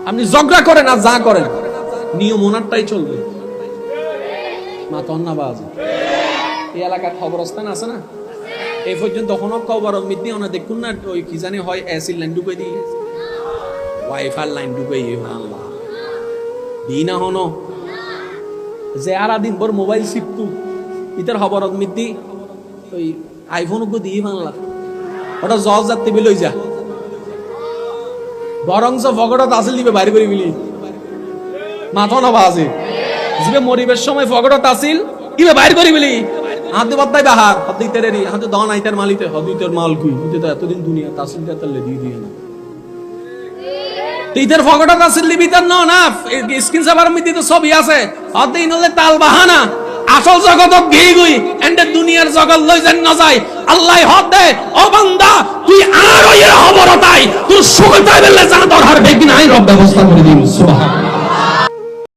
আপনি ঝগড়া করেন আর যা করেন নিয়ম ওনারটাই চলবে। মাতন্নাবাজ এই এলাকার খবরস্থান আছে না, এই পর্যন্ত তখনও খবর মিথ্যে ওনা দেখুন না, ওই কি জানি হয় এসির লাইন ঢুকে দিয়ে ওয়াইফাই লাইন ঢুকে আল্লাহ দিনা হন যে আর দিন ভর মোবাইল শিখতু ইতার খবর মিথ্যি ওই আইফোন দিয়ে বাংলা ওটা জজ যাত্রী লই যা বরংস ফগড়ত আসিল দিবে বাইরে করে বিলি মাথা না বাজে জিবে মরিবের সময় ফগড়ত আসিল ইবে বাইরে করে বিলি হাতে বদ্দাই বাহার হদি তেরেরি হাতে দন আইতার মালিতে হদি তোর মাল কুই তুই তো এতদিন দুনিয়া তাসিল তালে দিয়ে না তিতের ফগড়ত আসিল দিবি তার না স্ক্রিন সাভার মিতি তো সবই আছে হদি নলে তাল বাহানা আসল জগত গেই গই এন্ড দুনিয়ার জগৎ লই যেন না যায় আল্লাহ হদ দে ও বান্দা তুই আর ওই খবরতাই তোর সুগতাই বেলে জানা দরকার বেগিন আই রব ব্যবস্থা করে দিন সুবহানাল্লাহ।